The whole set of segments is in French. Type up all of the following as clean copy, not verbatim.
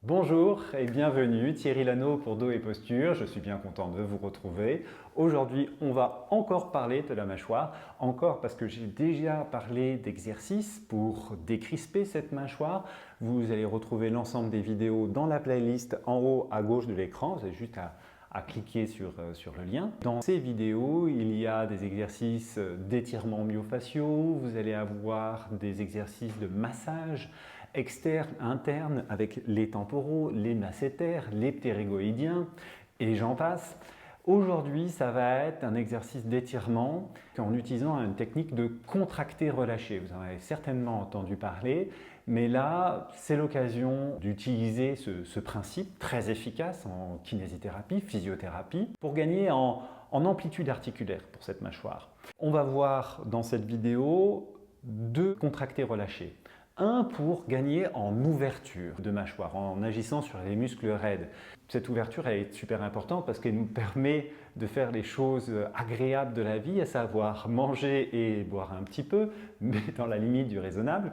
Bonjour et bienvenue, Thierry Lano pour Dos et Posture, je suis bien content de vous retrouver. Aujourd'hui, on va encore parler de la mâchoire, encore parce que j'ai déjà parlé d'exercices pour décrisper cette mâchoire. Vous allez retrouver l'ensemble des vidéos dans la playlist en haut à gauche de l'écran, vous avez juste à cliquer sur le lien. Dans ces vidéos, il y a des exercices d'étirement myofasciaux, vous allez avoir des exercices de massage externe, interne, avec les temporaux, les masséters, les ptérygoïdiens, et j'en passe. Aujourd'hui, ça va être un exercice d'étirement en utilisant une technique de contracter-relâcher. Vous en avez certainement entendu parler, mais là, c'est l'occasion d'utiliser ce principe très efficace en kinésithérapie, physiothérapie, pour gagner en amplitude articulaire pour cette mâchoire. On va voir dans cette vidéo deux contracter-relâcher. Un pour gagner en ouverture de mâchoire, en agissant sur les muscles raides. Cette ouverture elle est super importante parce qu'elle nous permet de faire les choses agréables de la vie, à savoir manger et boire un petit peu, mais dans la limite du raisonnable.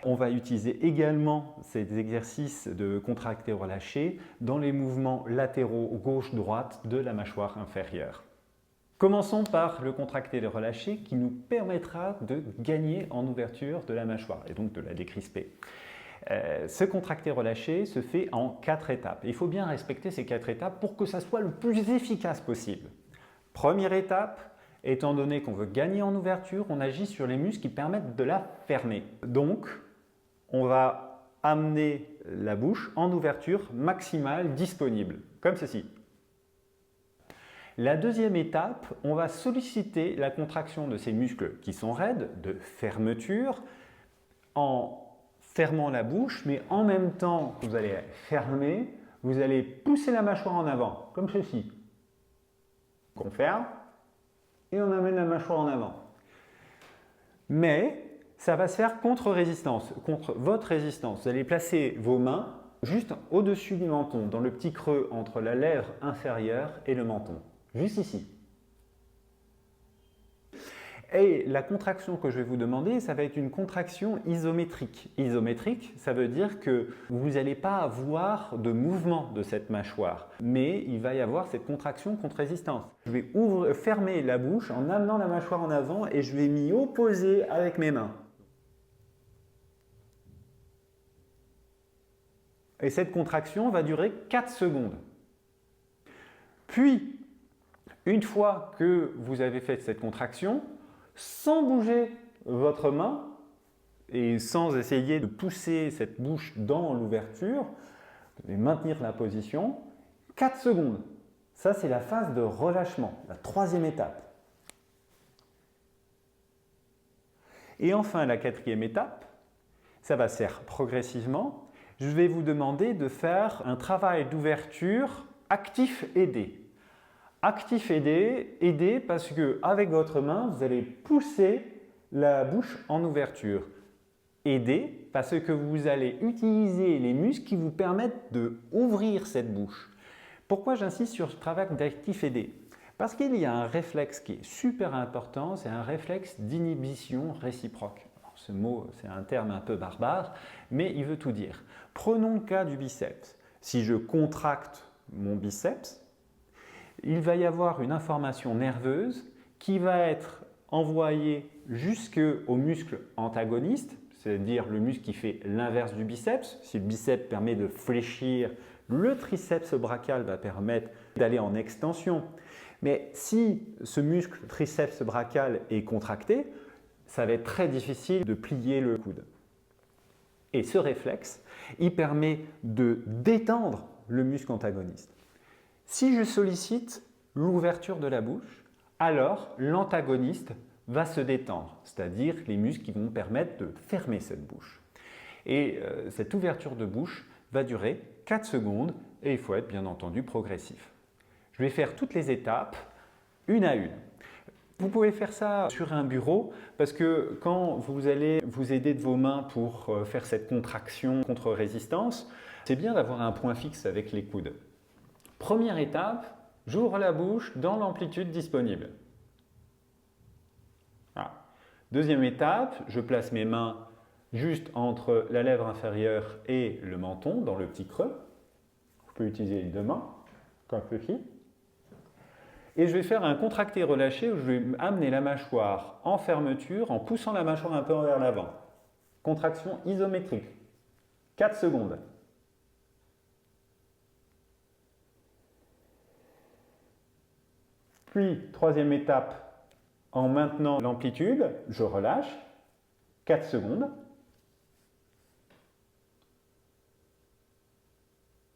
On va utiliser également ces exercices de contracter-relâcher dans les mouvements latéraux gauche-droite de la mâchoire inférieure. Commençons par le contracter et le relâcher qui nous permettra de gagner en ouverture de la mâchoire et donc de la décrisper. Ce contracter-relâcher se fait en 4 étapes. Il faut bien respecter ces 4 étapes pour que ça soit le plus efficace possible. Première étape, étant donné qu'on veut gagner en ouverture, on agit sur les muscles qui permettent de la fermer. Donc, on va amener la bouche en ouverture maximale disponible, comme ceci. La deuxième étape, on va solliciter la contraction de ces muscles qui sont raides, de fermeture, en fermant la bouche, mais en même temps que vous allez fermer, vous allez pousser la mâchoire en avant, comme ceci. On ferme et on amène la mâchoire en avant. Mais ça va se faire contre résistance, contre votre résistance. Vous allez placer vos mains juste au-dessus du menton, dans le petit creux entre la lèvre inférieure et le menton. Juste ici. Et la contraction que je vais vous demander, ça va être une contraction isométrique. Isométrique, ça veut dire que vous n'allez pas avoir de mouvement de cette mâchoire, mais il va y avoir cette contraction contre résistance. Je vais fermer la bouche en amenant la mâchoire en avant et je vais m'y opposer avec mes mains. Et cette contraction va durer 4 secondes. Puis, une fois que vous avez fait cette contraction, sans bouger votre main et sans essayer de pousser cette bouche dans l'ouverture, vous allez maintenir la position 4 secondes. Ça, c'est la phase de relâchement, la troisième étape. Et enfin, la quatrième étape, ça va se faire progressivement. Je vais vous demander de faire un travail d'ouverture actif aidé. Actif aidé parce qu'avec votre main, vous allez pousser la bouche en ouverture. Aidé parce que vous allez utiliser les muscles qui vous permettent d'ouvrir cette bouche. Pourquoi j'insiste sur ce travail d'actif aidé? Parce qu'il y a un réflexe qui est super important, c'est un réflexe d'inhibition réciproque. Alors, ce mot, c'est un terme un peu barbare, mais il veut tout dire. Prenons le cas du biceps. Si je contracte mon biceps, il va y avoir une information nerveuse qui va être envoyée jusqu'au muscle antagoniste, c'est-à-dire le muscle qui fait l'inverse du biceps. Si le biceps permet de fléchir, le triceps brachial va permettre d'aller en extension. Mais si ce muscle triceps brachial est contracté, ça va être très difficile de plier le coude. Et ce réflexe, il permet de détendre le muscle antagoniste. Si je sollicite l'ouverture de la bouche, alors l'antagoniste va se détendre, c'est-à-dire les muscles qui vont permettre de fermer cette bouche. Et cette ouverture de bouche va durer 4 secondes et il faut être bien entendu progressif. Je vais faire toutes les étapes une à une. Vous pouvez faire ça sur un bureau parce que quand vous allez vous aider de vos mains pour faire cette contraction contre résistance, c'est bien d'avoir un point fixe avec les coudes. Première étape, j'ouvre la bouche dans l'amplitude disponible. Voilà. Deuxième étape, je place mes mains juste entre la lèvre inférieure et le menton, dans le petit creux. Je peux utiliser les deux mains, comme ceci. Et je vais faire un contracté-relâché où je vais amener la mâchoire en fermeture en poussant la mâchoire un peu vers l'avant. Contraction isométrique. 4 secondes. Puis, troisième étape, en maintenant l'amplitude, je relâche. 4 secondes.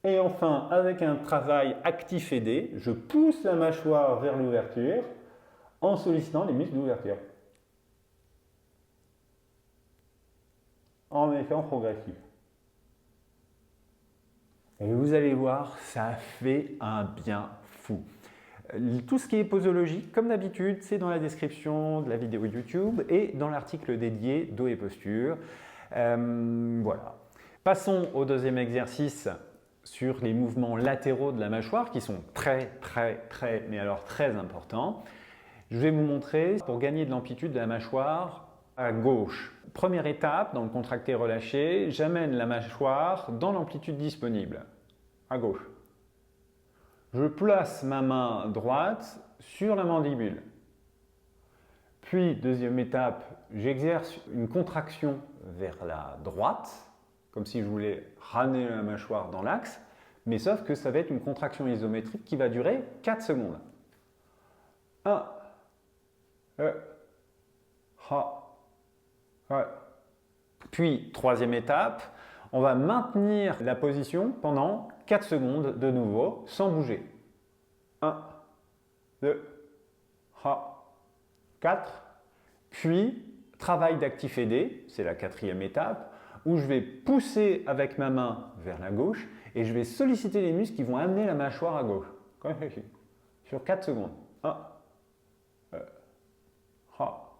Et enfin, avec un travail actif aidé, je pousse la mâchoire vers l'ouverture en sollicitant les muscles d'ouverture. En effet progressif. Et vous allez voir, ça fait un bien fou. Tout ce qui est posologie, comme d'habitude, c'est dans la description de la vidéo YouTube et dans l'article dédié dos et posture. Voilà. Passons au deuxième exercice sur les mouvements latéraux de la mâchoire qui sont très importants. Je vais vous montrer pour gagner de l'amplitude de la mâchoire à gauche. Première étape, dans le contracté relâché, j'amène la mâchoire dans l'amplitude disponible, à gauche. Je place ma main droite sur la mandibule. Puis, deuxième étape, j'exerce une contraction vers la droite, comme si je voulais ramener la mâchoire dans l'axe, mais sauf que ça va être une contraction isométrique qui va durer 4 secondes. 1, 2, 3, 4. Puis, troisième étape, on va maintenir la position pendant 4 secondes de nouveau, sans bouger. 1, 2, 3, 4. Puis, travail d'actif aidé, c'est la quatrième étape, où je vais pousser avec ma main vers la gauche et je vais solliciter les muscles qui vont amener la mâchoire à gauche. Comme ceci. Sur 4 secondes. 1, 2, 3,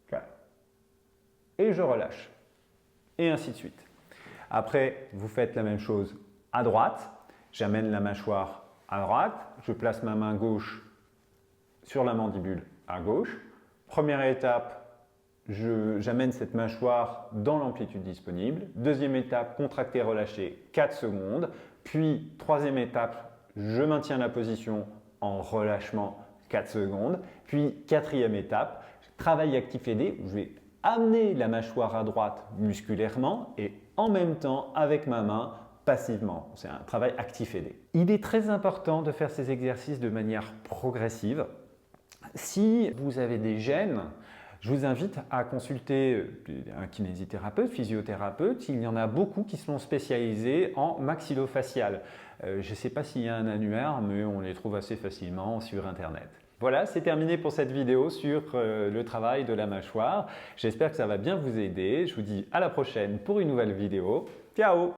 4. Et je relâche. Et ainsi de suite. Après, vous faites la même chose à droite. J'amène la mâchoire à droite. Je place ma main gauche sur la mandibule à gauche. Première étape, j'amène cette mâchoire dans l'amplitude disponible. Deuxième étape, contracté, relâché, 4 secondes. Puis, troisième étape, je maintiens la position en relâchement 4 secondes. Puis, quatrième étape, travail actif aidé, où je vais amener la mâchoire à droite musculairement et en même temps avec ma main passivement. C'est un travail actif aidé. Il est très important de faire ces exercices de manière progressive. Si vous avez des gênes, je vous invite à consulter un kinésithérapeute, physiothérapeute. Il y en a beaucoup qui sont spécialisés en maxillofacial. Je ne sais pas s'il y a un annuaire, mais on les trouve assez facilement sur Internet. Voilà, c'est terminé pour cette vidéo sur le travail de la mâchoire. J'espère que ça va bien vous aider. Je vous dis à la prochaine pour une nouvelle vidéo. Ciao!